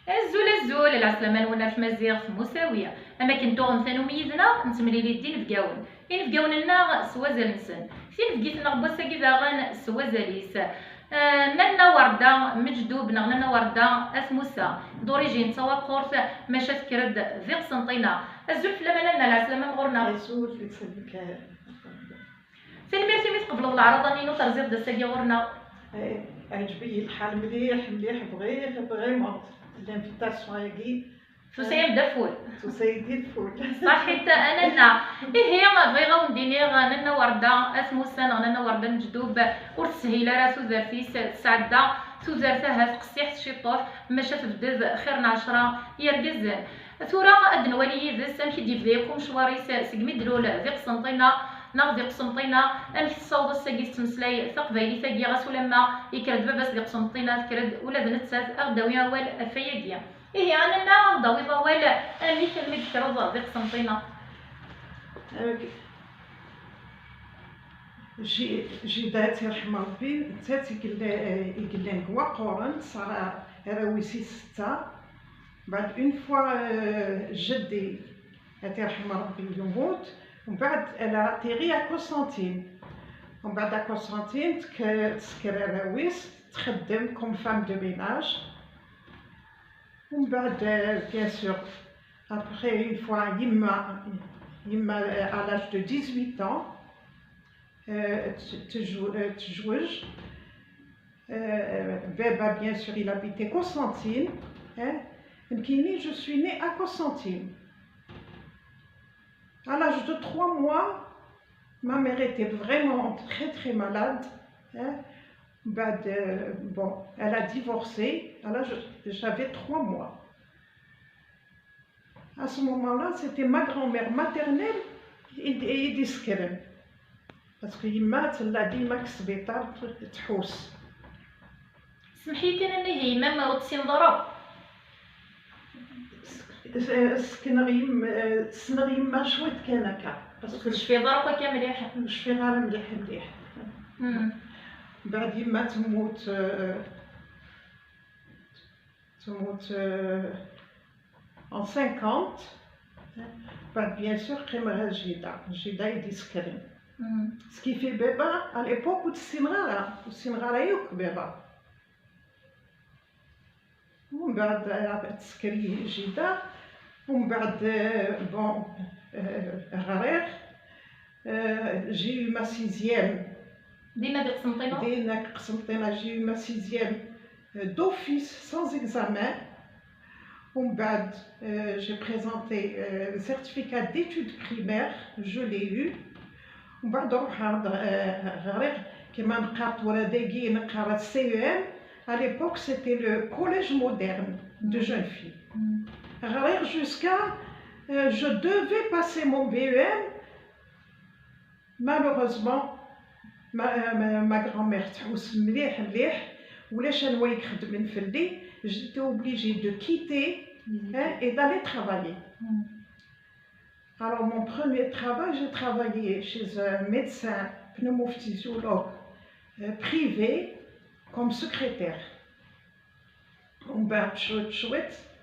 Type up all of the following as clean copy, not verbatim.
الزول العسلامة نولنا في مزيغ في مساوية اما كنتو مثلا ميزنا نتملي الدين فكاون يعني فكاون لنا سوازل نسن فين فكيتنا بوسا كذا غان سوازاليس نانا ورده مجدوب نانا ورده اسموسا دوريجين توا قورت ماشا تكرد ذيق سنطينا الزول في لمانا العسلامة مغورنا الزول في تسلك سين ميرسي مي تقبلوا العرض نينو ترزيق دساكي غورنا عجبني الحال مليح مليح فريمون الانفيتاسيون هاكي تسايم دفول تسايدي الفول صحيت انا هي ما بغي غنديني غننا ورده اسمو السنه غننا ورده مجدوب ورتسهيله راسو زرتيس تسعده تزرتها تقسيح شيطوح ماشا تبدل خيرنا 10 يرقزن ثورا ادن ولي ذا سامشي دي فيكم شواري سقمي دلول ذيق سنطينا ناخذ قسنطينا ان الصوت الساقيس تمسلاي ثقبايلي ثاقي غاس ولما يكرد باباس ديق قسنطينا تكرد ولا بنتسات اغداويا وال فياقيا إيه أنا نا ضويضة ولا اللي كلمة كرضة ذيك سنطينا جي دات يرحم ربي تات يقلان كوا قورن صار راويسي 6 بعد اون فوا جدي يرحم ربي يموت ومن بعد الا تيغي كونستانتين ومن بعد كونستانتين تسكر راويس تخدم كوم فام دو ميناج ومن بعد bien sûr après une fois يما à l'âge de 18 ans تزوج بابا bien sûr il habitait Constantine مكيني je suis née à Constantine à l'âge de 3 mois ma mère était vraiment très malade bon, elle a divorcé, alors j'avais 3 mois. À ce moment-là, c'était ma grand-mère maternelle et discrète. Parce qu'il m'a dit Max Bétar تحوس. سمحيتي أنا هي ماما وتسين ضرب. سنغيم ما شويت كان هكا. باسكو شفي ضرب وكا مليح. شفي غير مليح. بعد يما تموت en 50 بعد bien sûr قيمها الجيدة يديسكرين ce qui fait بابا à l'époque والسنغارة يوك بابا ومن بعد تسكري جيدة ومن بعد bon غرير j'ai eu ma 6e دينا قسنطينة j'ai eu ma 6e d'office sans examen. ومن بعد j'ai présenté le certificat d'études primaires, je l'ai eu. ومن بعد نروح غير كيما نقرات ولادي نقرا CEM. À l'époque c'était le collège moderne de jeunes filles. غير jusqu'à je devais passer mon BEM. Malheureusement ma grand-mère تحوس مليح ولاش انا يخدم في الليل j'étais obligée de quitter et d'aller travailler. Alors mon premier travail, j'ai travaillé chez un médecin pneumophysiologue privé comme secrétaire.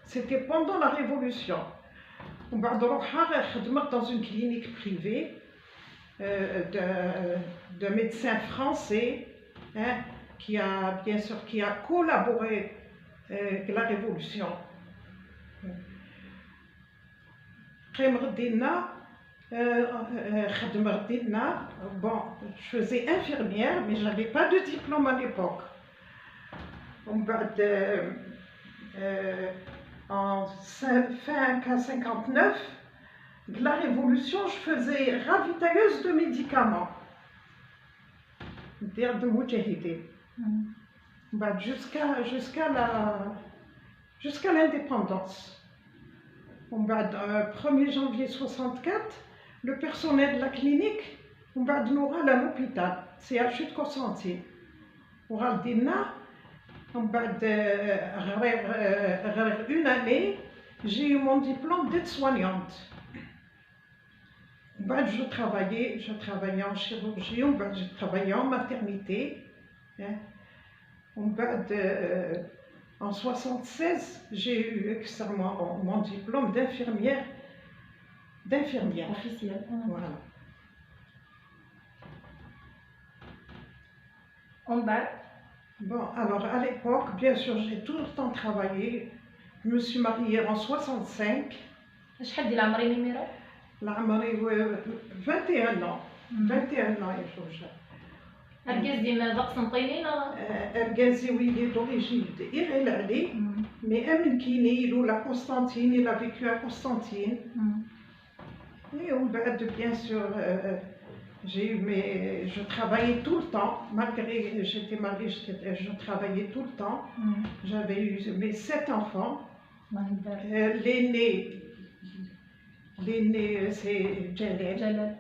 C'était pendant la Révolution. Dans une clinique privée de médecins français qui a collaboré avec la Révolution. Bon, je faisais infirmière, mais je n'avais pas de diplôme à l'époque. En fin 59, de la Révolution, je faisais ravitailleuse de médicaments. De Moudjahidé. Jusqu'à l'indépendance. 1er janvier 64, le personnel de la clinique nous a à l'hôpital, c'est à Chute Constantine. Une année, j'ai eu mon diplôme d'aide-soignante. Je travaillais en chirurgie, je travaillais en maternité. En 76, j'ai eu extrêmement mon diplôme d'infirmière. officiel. Voilà. ومن بعد Bon, alors à l'époque, bien sûr, j'ai tout le temps travaillé. Je me suis mariée en 65. شحال ديال عمري ميميرة؟ العمري 21 ans. 21 ans يا جوج. الكاز ديما باق سنطينين Ergazi, oui, il est d'origine irlandais, mais Amin Kini, il a la Constantine, il a vécu à Constantine. Et on va bien sûr, je travaillais tout le temps, malgré que j'étais mariée, je travaillais tout le temps. J'avais eu mes 7 enfants. L'aîné, c'est Jalal. جلال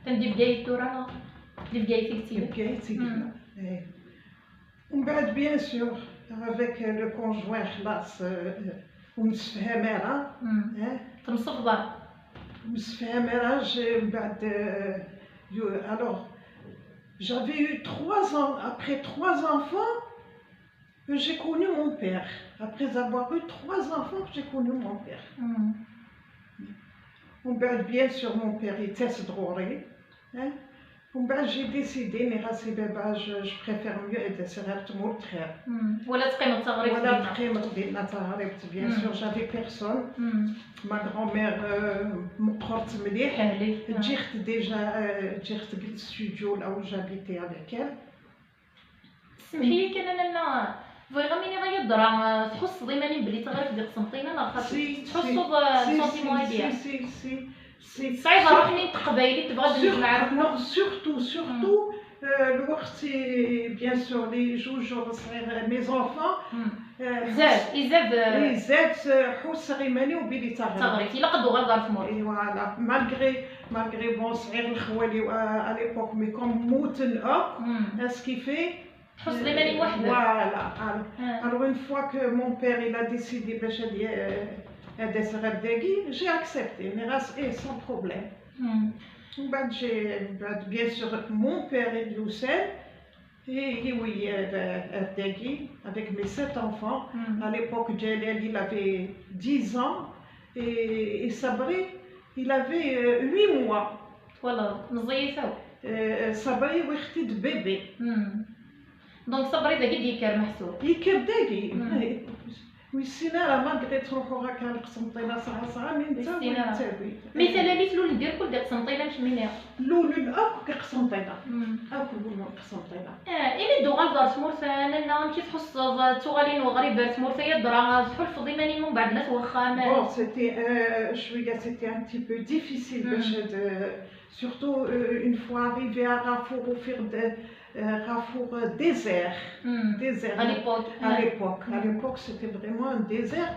تندي بقاية التورا اللي بقاية كتير On va bien sûr avec le conjoint خلاص ومتفاهمة تنصفضر متفاهمة بعد alors j'avais eu 3 ans après 3 enfants j'ai connu mon père après avoir eu 3 enfants j'ai connu mon père on va bien sûr mon père était ضروري j'ai décidé je préfère mieux être تموت خير ولا تقيم التغريب ولا تقيم ديالنا تغربت bien sûr j'avais personne ma grand-mère مقرت مليح جيت جيت قلت ستوديو là où j'habitais avec elle سمحي لي كان انا بغي ميني غيضرا تحس ضيماني بلي تغرب ديال قسنطينه لا خاطر تحسوا بسونتيمون ديالك صعيب روحني تقبايلي تبغى نعرف non surtout الوقت bien sûr les جوج صغير mes enfants زاد حوس غيماني وبيلي تغرب الا قدو غير في مور فوالا malgré bon صغير الخوالي à l'époque mais comme موتن ce qui fait تحس ضيماني وحده voilà alors une fois que mon père il a décidé باش هذا صغير داكي j'ai accepté mais sans problème بعد bien sûr mon père est Youssef et oui Dagui avec mes 7 enfants à l'époque Jalal il avait 10 ans et Sabri il avait 8 mois voilà مزيفه Sabri وختي bébé دونك صبري داكي ديكر محسوب يكر داكي والسينارة ما قدرت تروحوا هكا لقسنطينة صغار من انت مثلا لي تلول ديالكم ديال قسنطينه مش منين لول الاك قسنطينه اكل لول قسنطينه إلى دوغال دار تمورفان كيف تحس توغالين وغريب تمورفيا درا تحل في ضيماني من بعد ناس واخا bon c'était un petit peu difficile باش surtout une fois arrivé à Rafour au fur Rafour désert à l'époque c'était vraiment un désert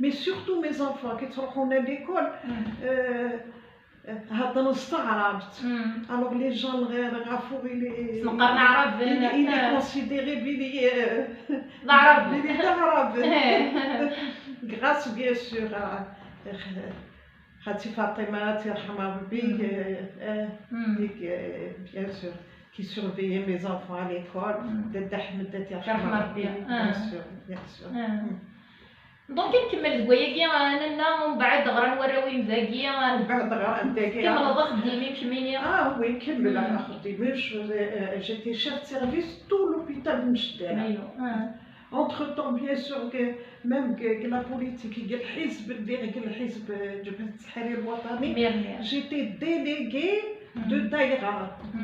mais surtout mes enfants qui sont à l'école هذا استغربت alors les gens Rafour il est considéré بلي العرب grâce bien sûr à خالتي فاطمه ترحمها ربي bien sûr qui surveillait mes enfants à l'école دادا حمد ترحمها ربي bien sûr دونك نكمل دواياكيا انا ومن بعد غرا نوراوي مزاكيا من بعد غرا مزاكيا كمل خديمي مشميني وي كمل انا خديمي j'étais chef de service tout l'hôpital de Mchedela entre-temps bien sûr que même que la politique ديال الحزب ديال الحزب جبهة التحرير الوطني j'étais déléguée de Daïra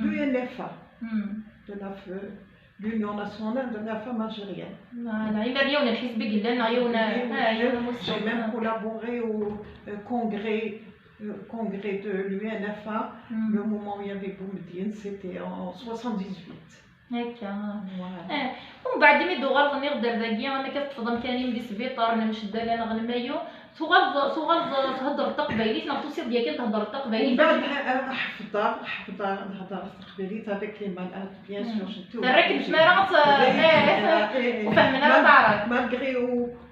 de l'UNFA de la l'Union nationale de la femme algérienne. J'ai même collaboré au congrès de l'UNFA. Le moment où il y avait Boumediene, c'était en 78. هكا ومن بعد مي دوغال غني غدار داكيا انا كتفضل كاني مدي سبيطار انا مشده لنا غنمايو صغال تهضر تقبايليت نعطوسي ديالك تهضر تقبايليت بعد حفظه نهضر تقبايليت هذاك لي مالات بيان سور شفتو راك بشمارات وفهمنا تعرف مالغري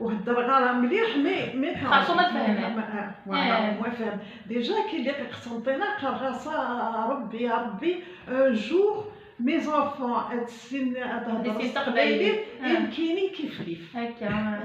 وهضر غير مليح مي خاصو ما تفهمها ما فهم ديجا كي اللي قسنطينه قال راسها ربي ان جور مي زونفون هاد السن هاد السن القبايلي تقبايلي. يمكنني كيف ليف هكا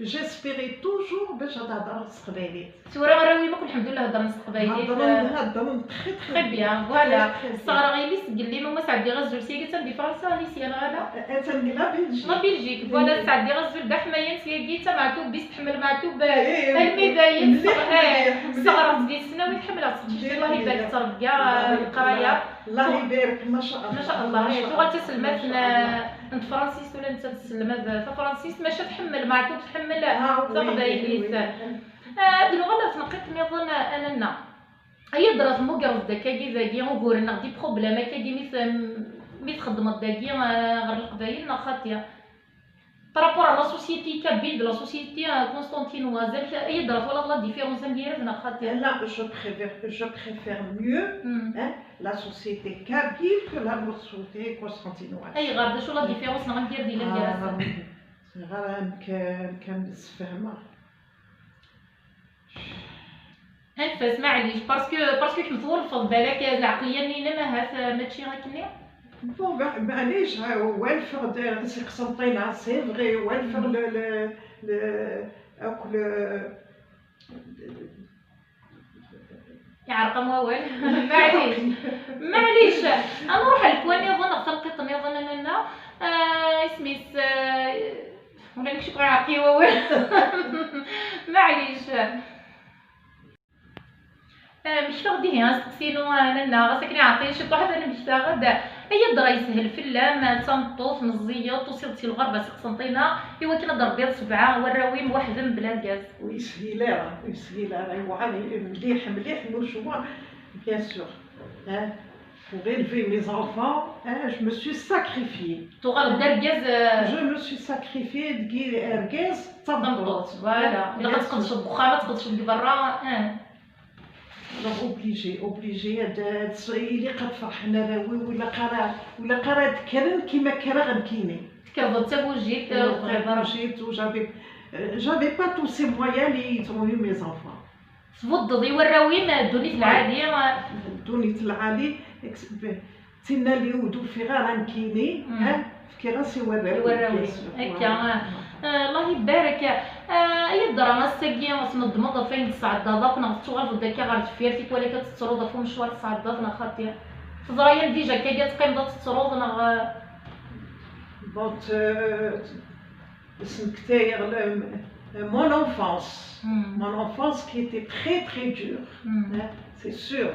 جيسبيري توجور باش تهضر قبايلي سورة غراوي ما كل الحمد لله هضر نص قبايلي هضر تخي تخي بيان فوالا الصغرى غير قال لي ماما سعدي غزول سي قلت لي فرنسا لي سي انا غادا تنقلا بلجيك ما بلجيك فوالا سعدي غزول كاع حمايا سي قيتا معتوب بيس تحمل معتوب إيه، الميدايين مليح، الصغرى ديال السنه ويتحملها تخرج الله يبارك تربك كاع القرايه الله يبارك ما شاء الله ما شاء الله شغل تسلمات انت فرانسيس ولا انت تسلمات فرانسيس ماشي تحمل معتوب تحمل تقبايليت هاد اللغه اللي تنقيت نظن اننا هي درات مقرز داكا زاكي وقول نغدي بروبليم كاين مي تخدم داكي غير القبايل خاطيه بارابور على لا سوسيتي كابيل دو لا سوسيتي كونستانتينواز هي درات ولا لا ديفيرونس ديالنا خاطيه لا je préfère mieux la société kabyle que la société constantinoise اي غير شو لا ديفيرونس غندير ديالها غير كنبس فهمه انفاس معليش باسكو كنتولفظ بالك العقليه نينا ماشي هكني بون معليش هو الفرد سي قسنطينه سي فغي هو الفرد اكل يعرق موال معليش انا نروح لكواني اظن تنقيط اظن اننا اسميس ولا نكشف عاقي ووال معليش مش فغدي هي سقسينو انا غاسكني عاطي شي واحد انا بيشتغل هي درا يسهل في اللام تنطوف نزيط وصلتي الغربه قسنطينه ايوا كنضرب بيض سبعه والراويم واحد بلا غاز ويسهيلها ايوا مليح مليح مرشوه بيان سور pour élever mes enfants, je me suis sacrifiée. Je me suis sacrifiée de ergez تنطوط فوالا الا كتقدش البخار ما تقدش تجي برا اوبليجي اللي قد فرحنا راوي ولا قرا تكرم كيما كرا غنكيني تكرض حتى بوجيت j'avais pas tous ces moyens اللي ont eu mes enfants تفضضي وراوين الدونيت العادي الدونيت العادي تينا لي ودو في غير نكيني في راسي وراوي هكا الله يبارك اي الدراما الساكيه تنظم فين تصعد كنا تشغل داكا غير تفيرتك ولا كتتروض في مشوار تصعد خاطيه تزرايا ديجا كاين تقيم تتروض بون اسم كتاير mon enfance qui était très dure c'est sûr.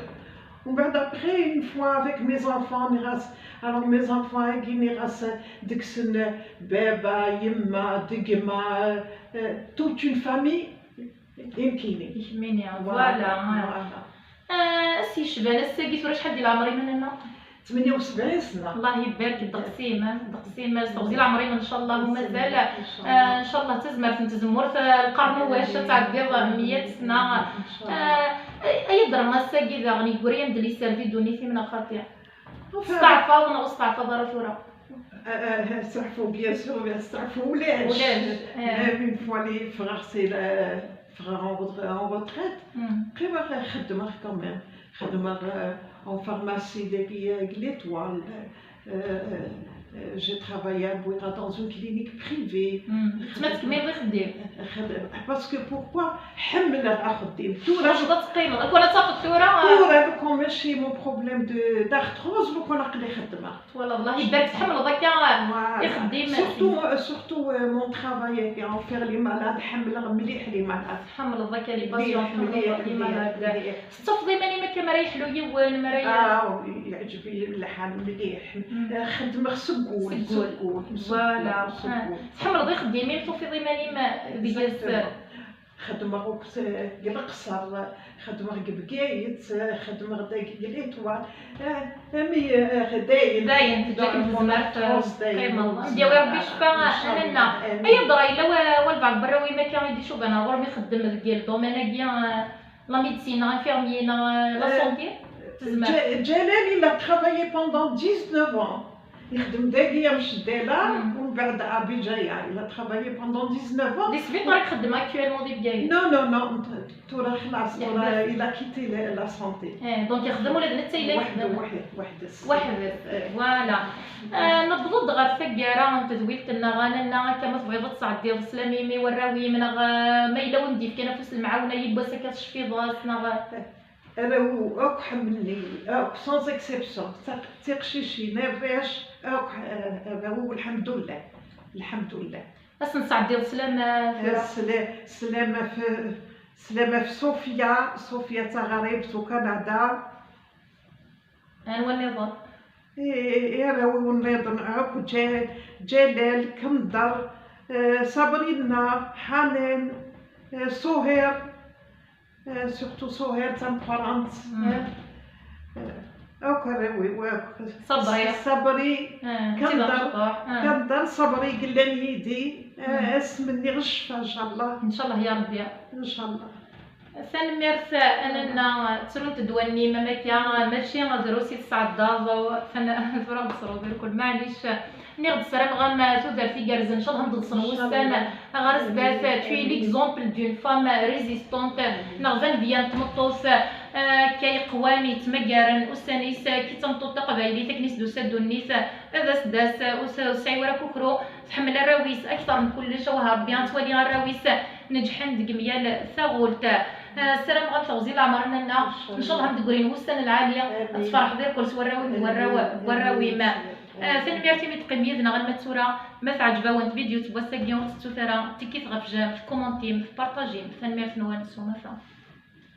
Après, une fois avec mes enfants, alors mes enfants, Dixon, Beba, Yemma, Digema, toute une famille, voilà. سي شبان الساقيت ولا شحال ديال عمري من هنا 78 سنه الله يبارك دقسيمه صوزي العمري ان شاء الله ومازال ان شاء الله تزمرت نتزمر في القرن واش تعدي 100 سنه اي درما الساقي ذا غني كوريان دلي سيرفي دونيتي من خاطيه استعفاض واستعفاض رجوله استعفوا بيان سور استعفوا ولاش من فوا لي فغار سي frère en retraite بقيت خدمه كمان خدمه en pharmacie de l'Étoile. J'ai travaillé à Bouira dans une clinique privée. Parce que pourquoi حمل أخدم تورا تورا لو ماشي مو بروبليم d'arthrose لو كون نقدر خدمة والله يبارك تحمل هذاك يخدم surtout mon travail est en faire les malades حمل مليح les malades حمل هذاك لي باسيون مليح لي malades استفضي ماني ما كمريح له يوان مريح يعجبني الحال مليح خدمة سقول فوالا تحمل هذا خديمين توفي ماني ما ديال خدمة قصر خدمة بقايت خدمة ليطوال داين تجاك بزاف قيمة ديال ربي شفا لنا اي ضراي لا والبعض براوي ما كان يدي شوف انا ربي يخدم ديال الدومين ديال لا ميديسين انفيرميي لا سونتي جلال il a travaillé pendant 19 ans يخدم داكيا مش دالا ومن بعد أبيجايا il a travaillé pendant 19 ans. دي سبيط راك خدم اكطوالمون دي بكاير. non تورا خلاص تورا il a quitté la santé. دونك يخدم ولا بنات تايلا يخدم واحد فوالا. نبضوا دغر فكاره تزويلت لنا غانا كما تبغيض تصعد ديال السلاميمي وراوي من ما الا وندي كاين فلوس المعاونه يبا سكات شفي ضاسنا راهو اوك حملني اوك سونز اكسبسيون تيقشيشي نافاش اوك راهو الحمد لله بس نصعد ديال السلامه سلامه في صوفيا تاع في كندا. هو النظام راهو النظام اوك جلال كندر صابرينا حنان سهير سورتو سهير تاع فرنسا اوك راوي صبري كندر صبري قلان يدي اسمني غشفه ان شاء الله يا ربي ان شاء الله. ثاني ميرس اننا تسرون تدواني ماماكا ماشي غادروسي تصعد فانا فرا بصرو كل معليش نغد سلام غام سوزر في كارز ان شاء الله ندصن وسام غارس دات توي ليكزومبل دون فام ريزيستونت نغزان بيان تمطوس كي قواني تمقارن وسانيس كي تمطوط قبايلي تكنيس دوساد النيس هذا سداس وسعي ورا كوكرو تحمل الراويس اكثر من كل شيء وهاب بيان توالي الراويس نجحن دقميال ثغولت السلام غا توزيل عمرنا لنا ان شاء الله ندقرين وسان العاليه تفرح ديال كل وراوي ما ثاني ميرتي متقميزنا غير متسوره ما تعجبا وانت فيديو تبوا ساكيون تستثرا تيكيت غا في كومونتيم في بارطاجيم ثاني ميرتي نوان سوما